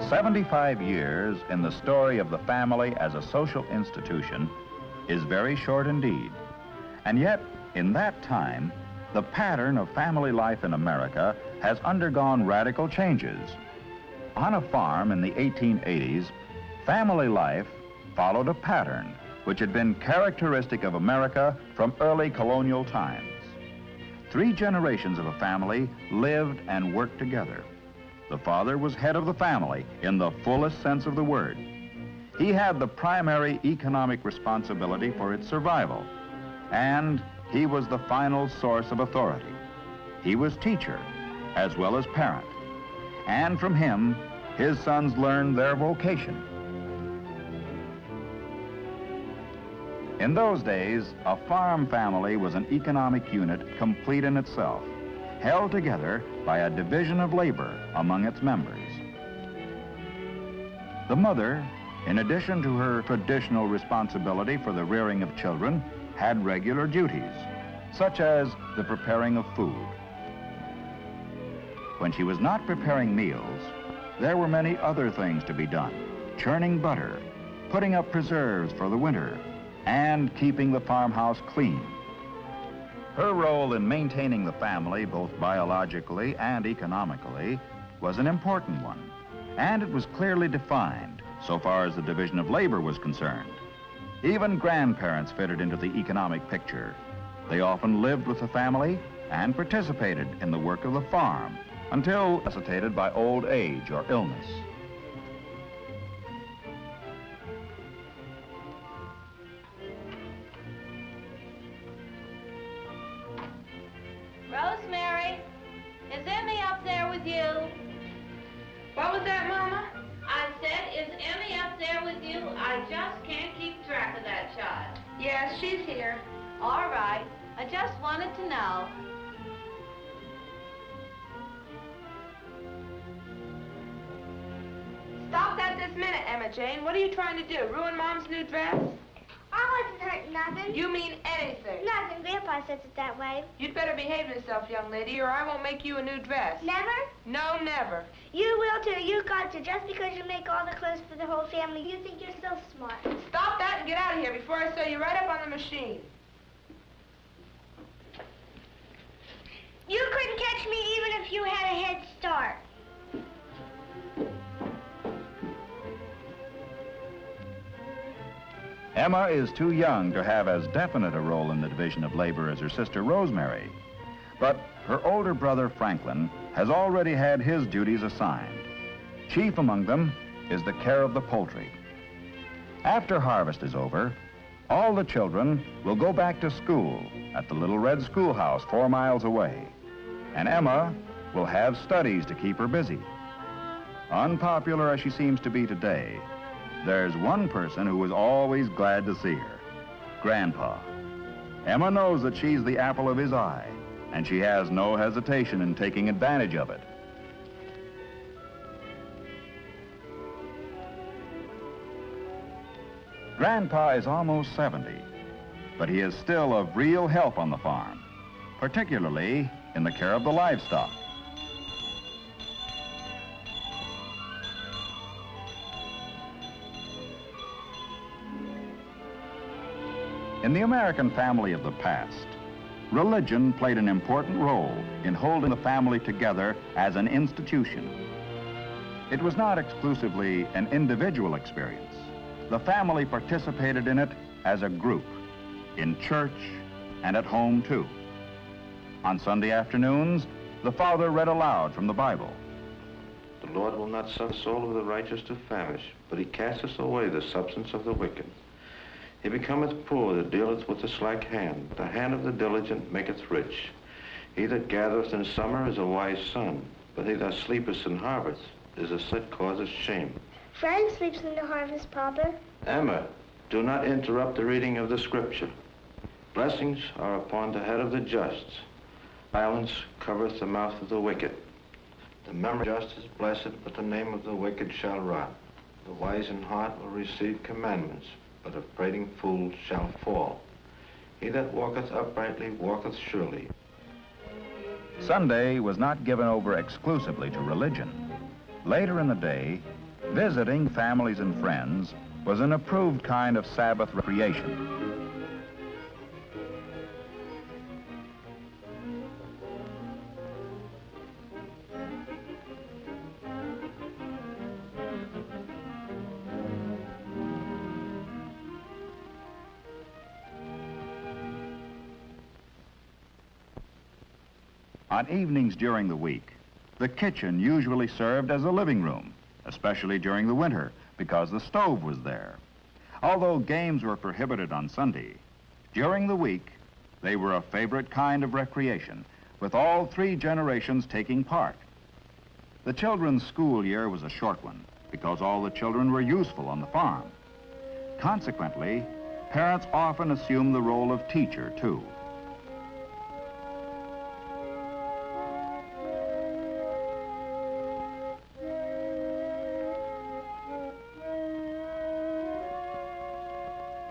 75 years in the story of the family as a social institution is very short indeed. And yet, in that time, the pattern of family life in America has undergone radical changes. On a farm in the 1880s, family life followed a pattern which had been characteristic of America from early colonial times. 3 generations of a family lived and worked together. The father was head of the family in the fullest sense of the word. He had the primary economic responsibility for its survival, and he was the final source of authority. He was teacher as well as parent, and from him, his sons learned their vocation. In those days, a farm family was an economic unit complete in itself, held together by a division of labor among its members. The mother, in addition to her traditional responsibility for the rearing of children, had regular duties, such as the preparing of food. When she was not preparing meals, there were many other things to be done: churning butter, putting up preserves for the winter, and keeping the farmhouse clean. Her role in maintaining the family, both biologically and economically, was an important one, and it was clearly defined so far as the division of labor was concerned. Even grandparents fitted into the economic picture. They often lived with the family and participated in the work of the farm until necessitated by old age or illness. Rosemary, is Emmy up there with you? What was that, Mama? I said, is Emmy up there with you? I just can't keep track of that child. Yes, she's here. All right. I just wanted to know. Stop that this minute, Emma Jane. What are you trying to do? Ruin Mom's new dress? I wasn't hurting nothing. You mean anything? Nothing. Grandpa says it that way. You'd better behave yourself, young lady, or I won't make you a new dress. Never? No, never. You will too. You got to. Just because you make all the clothes for the whole family, you think you're so smart. Stop that and get out of here before I sew you right up on the machine. You couldn't catch me even if you had a head start. Emma is too young to have as definite a role in the division of labor as her sister Rosemary, but her older brother Franklin has already had his duties assigned. Chief among them is the care of the poultry. After harvest is over, all the children will go back to school at the little red schoolhouse 4 miles away, and Emma will have studies to keep her busy. Unpopular as she seems to be today, there's one person who is always glad to see her: Grandpa. Emma knows that she's the apple of his eye, and she has no hesitation in taking advantage of it. Grandpa is almost 70, but he is still of real help on the farm, particularly in the care of the livestock. In the American family of the past, religion played an important role in holding the family together as an institution. It was not exclusively an individual experience. The family participated in it as a group, in church and at home too. On Sunday afternoons, the father read aloud from the Bible. The Lord will not suffer the soul of the righteous to famish, but he casteth away the substance of the wicked. He becometh poor that dealeth with the slack hand. The hand of the diligent maketh rich. He that gathereth in summer is a wise son, but he that sleepeth in harvest is a that causeth shame. Frank sleeps in the harvest, Papa. Emma, do not interrupt the reading of the scripture. Blessings are upon the head of the just. Silence covereth the mouth of the wicked. The memory of the just is blessed, but the name of the wicked shall rot. The wise in heart will receive commandments, but a prating fool shall fall. He that walketh uprightly walketh surely. Sunday was not given over exclusively to religion. Later in the day, Visiting families and friends was an approved kind of Sabbath recreation. On evenings during the week, the kitchen usually served as a living room, especially during the winter, because the stove was there. Although games were prohibited on Sunday, during the week, they were a favorite kind of recreation, with all three generations taking part. The children's school year was a short one, because all the children were useful on the farm. Consequently, parents often assumed the role of teacher, too.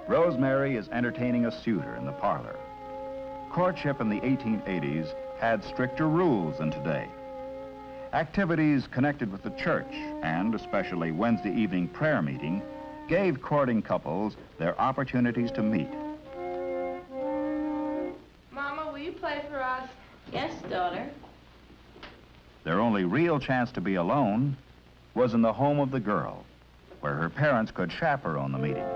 Rosemary is entertaining a suitor in the parlor. Courtship in the 1880s had stricter rules than today. Activities connected with the church, and especially Wednesday evening prayer meeting, gave courting couples their opportunities to meet. Mama, will you play for us? Yes, daughter. Their only real chance to be alone was in the home of the girl, where her parents could chaperone the meeting.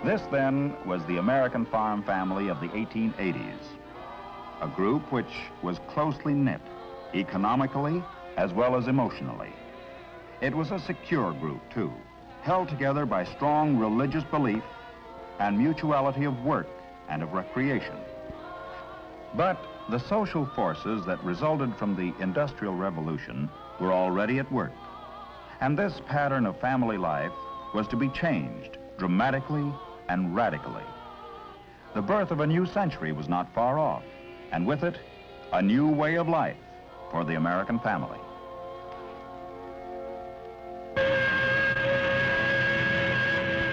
This, then, was the American farm family of the 1880s, a group which was closely knit, economically as well as emotionally. It was a secure group, too, held together by strong religious belief and mutuality of work and of recreation. But the social forces that resulted from the Industrial Revolution were already at work, and this pattern of family life was to be changed dramatically and radically. The birth of a new century was not far off, and with it, a new way of life for the American family.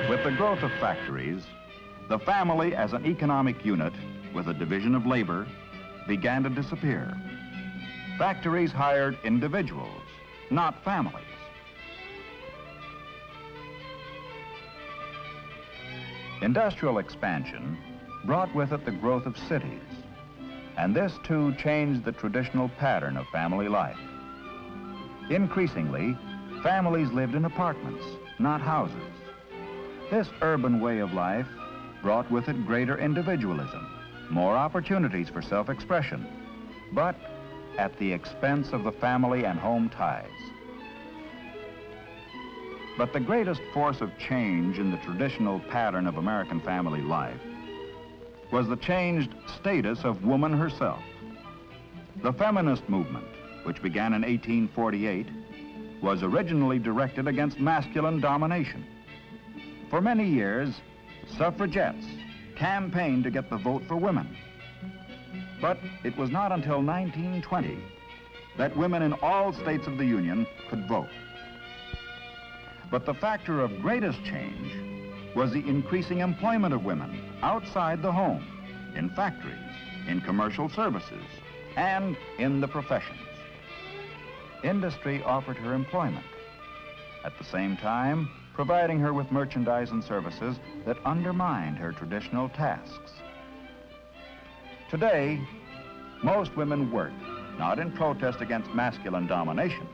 With the growth of factories, the family as an economic unit with a division of labor began to disappear. Factories hired individuals, not families. Industrial expansion brought with it the growth of cities, and this too changed the traditional pattern of family life. Increasingly, families lived in apartments, not houses. This urban way of life brought with it greater individualism, more opportunities for self-expression, but at the expense of the family and home ties. But the greatest force of change in the traditional pattern of American family life was the changed status of woman herself. The feminist movement, which began in 1848, was originally directed against masculine domination. For many years, suffragettes campaigned to get the vote for women. But it was not until 1920 that women in all states of the Union could vote. But the factor of greatest change was the increasing employment of women outside the home, in factories, in commercial services, and in the professions. Industry offered her employment, at the same time providing her with merchandise and services that undermined her traditional tasks. Today, Most women work, not in protest against masculine domination,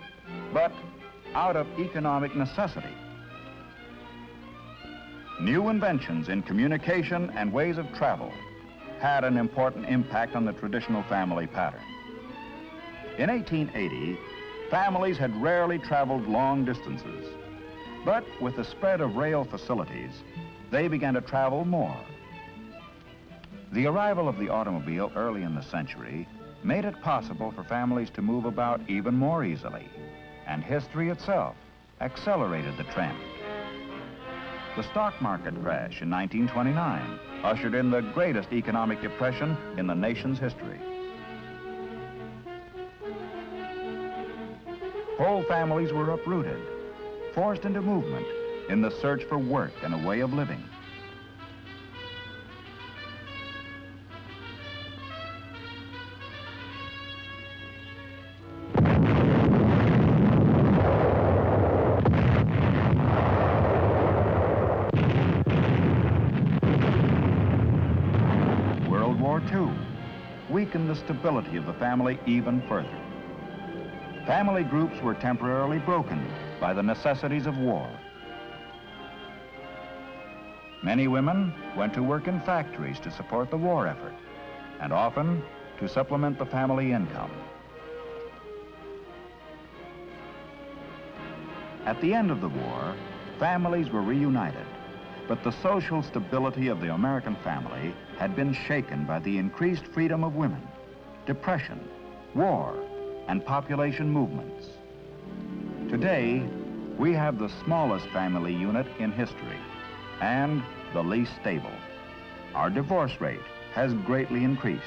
but out of economic necessity. New inventions in communication and ways of travel had an important impact on the traditional family pattern. In 1880, families had rarely traveled long distances, but with the spread of rail facilities, they began to travel more. The arrival of the automobile early in the century made it possible for families to move about even more easily, and history itself accelerated the trend. The stock market crash in 1929 ushered in the greatest economic depression in the nation's history. Whole families were uprooted, forced into movement in the search for work and a way of living. World War II weakened the stability of the family even further. Family groups were temporarily broken by the necessities of war. Many women went to work in factories to support the war effort, and often to supplement the family income. At the end of the war, families were reunited, but the social stability of the American family had been shaken by the increased freedom of women, depression, war, and population movements. Today, we have the smallest family unit in history and the least stable. Our divorce rate has greatly increased.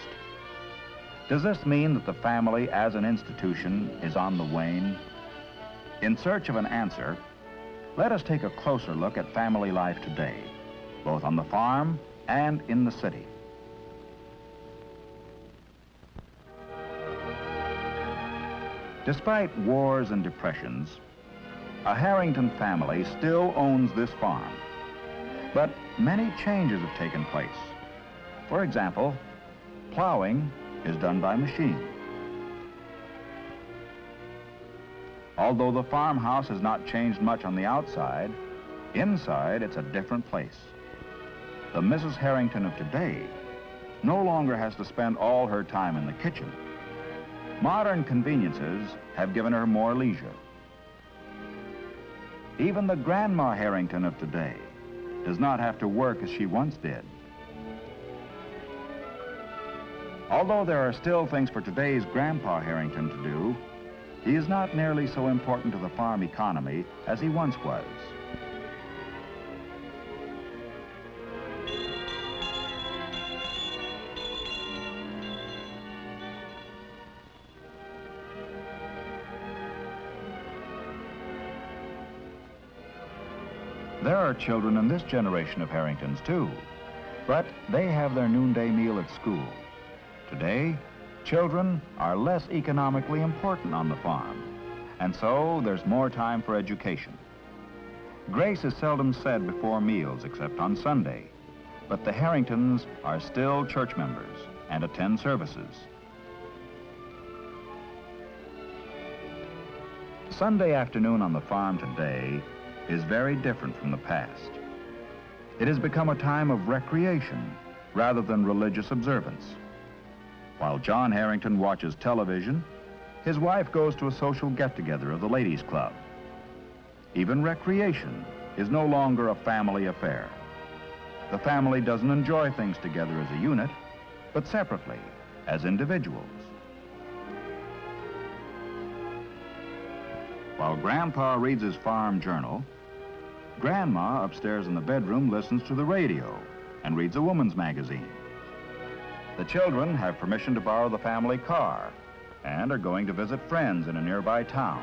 Does this mean that the family as an institution is on the wane? In search of an answer, let us take a closer look at family life today, both on the farm and in the city. Despite wars and depressions, a Harrington family still owns this farm. But many changes have taken place. For example, plowing is done by machine. Although the farmhouse has not changed much on the outside, inside it's a different place. The Mrs. Harrington of today no longer has to spend all her time in the kitchen. Modern conveniences have given her more leisure. Even the Grandma Harrington of today does not have to work as she once did. Although there are still things for today's Grandpa Harrington to do, he is not nearly so important to the farm economy as he once was. There are children in this generation of Harringtons, too, but they have their noonday meal at school. Today, children are less economically important on the farm, and so there's more time for education. Grace is seldom said before meals except on Sunday, but the Harringtons are still church members and attend services. Sunday afternoon on the farm today is very different from the past. It has become a time of recreation rather than religious observance. While John Harrington watches television, his wife goes to a social get-together of the ladies' club. Even recreation is no longer a family affair. The family doesn't enjoy things together as a unit, but separately, as individuals. While Grandpa reads his farm journal, Grandma upstairs in the bedroom listens to the radio and reads a woman's magazine. The children have permission to borrow the family car and are going to visit friends in a nearby town.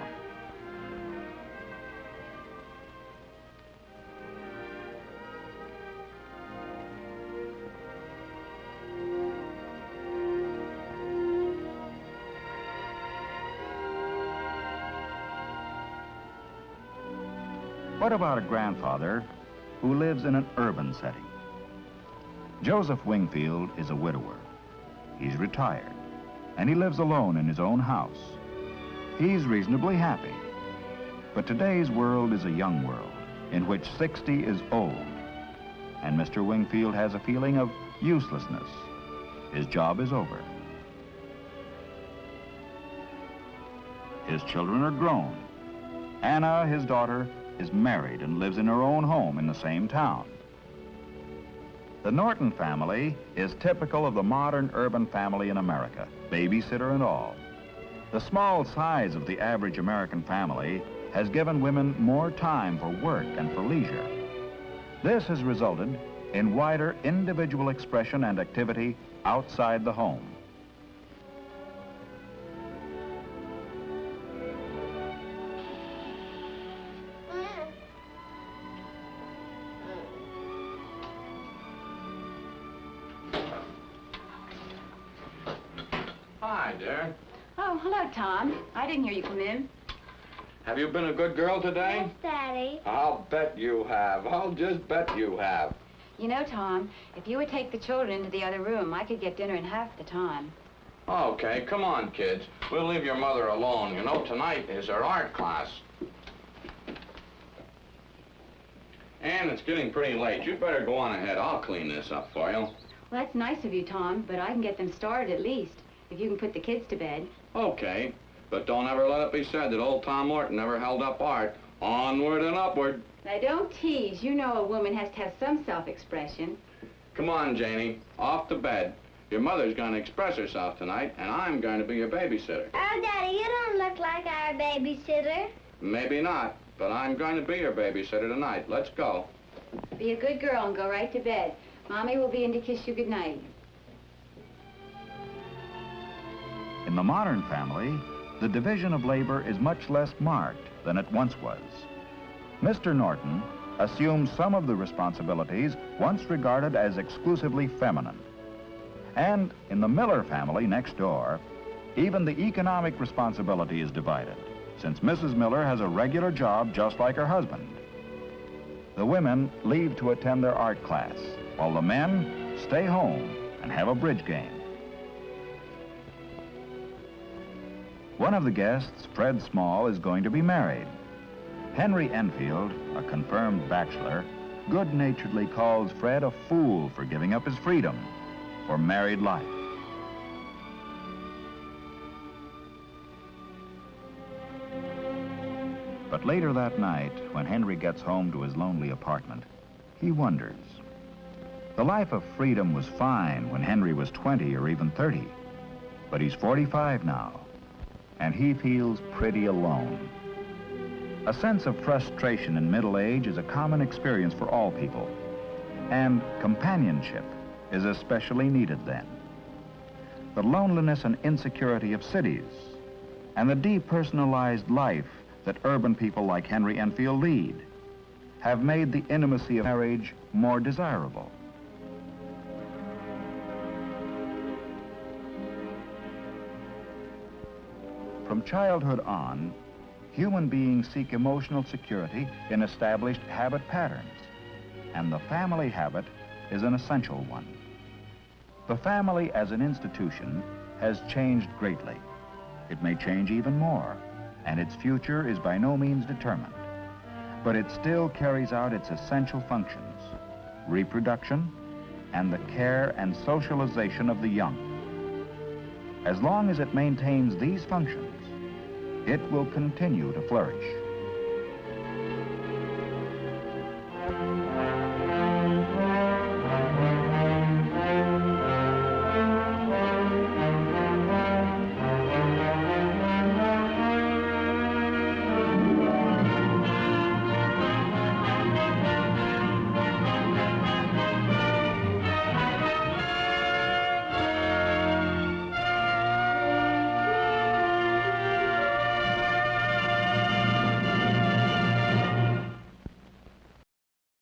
What about a grandfather who lives in an urban setting? Joseph Wingfield is a widower. He's retired. and he lives alone in his own house. He's reasonably happy. But today's world is a young world in which 60 is old, and Mr. Wingfield has a feeling of uselessness. His job is over. His children are grown. Anna, his daughter, is married and lives in her own home in the same town. The Norton family is typical of the modern urban family in America, babysitter and all. The small size of the average American family has given women more time for work and for leisure. This has resulted in wider individual expression and activity outside the home. Hi, dear. Oh, hello, Tom. I didn't hear you come in. Have you been a good girl today? Yes, Daddy. I'll bet you have. I'll just bet you have. You know, Tom, if you would take the children into the other room, I could get dinner in half the time. Okay, come on, kids. We'll leave your mother alone. You know, tonight is her art class. And it's getting pretty late. You'd better go on ahead. I'll clean this up for you. Well, that's nice of you, Tom, but I can get them started at least, if you can put the kids to bed. Okay, but don't ever let it be said that old Tom Morton never held up art. Onward and upward. Now, don't tease. You know a woman has to have some self-expression. Come on, Janie. Off to bed. Your mother's going to express herself tonight, and I'm going to be your babysitter. Oh, Daddy, you don't look like our babysitter. Maybe not, but I'm going to be your babysitter tonight. Let's go. Be a good girl and go right to bed. Mommy will be in to kiss you goodnight. In the modern family, the division of labor is much less marked than it once was. Mr. Norton assumes some of the responsibilities once regarded as exclusively feminine. And in the Miller family next door, even the economic responsibility is divided, since Mrs. Miller has a regular job just like her husband. The women leave to attend their art class, while the men stay home and have a bridge game. One of the guests, Fred Small, is going to be married. Henry Enfield, a confirmed bachelor, good-naturedly calls Fred a fool for giving up his freedom for married life. But later that night, when Henry gets home to his lonely apartment, he wonders. The life of freedom was fine when Henry was 20 or even 30, but he's 45 now, and he feels pretty alone. A sense of frustration in middle age is a common experience for all people, and companionship is especially needed then. The loneliness and insecurity of cities, and the depersonalized life that urban people like Henry Enfield lead, have made the intimacy of marriage more desirable. From childhood on, human beings seek emotional security in established habit patterns, and the family habit is an essential one. The family as an institution has changed greatly. It may change even more, and its future is by no means determined. But it still carries out its essential functions: reproduction and the care and socialization of the young. As long as it maintains these functions, it will continue to flourish.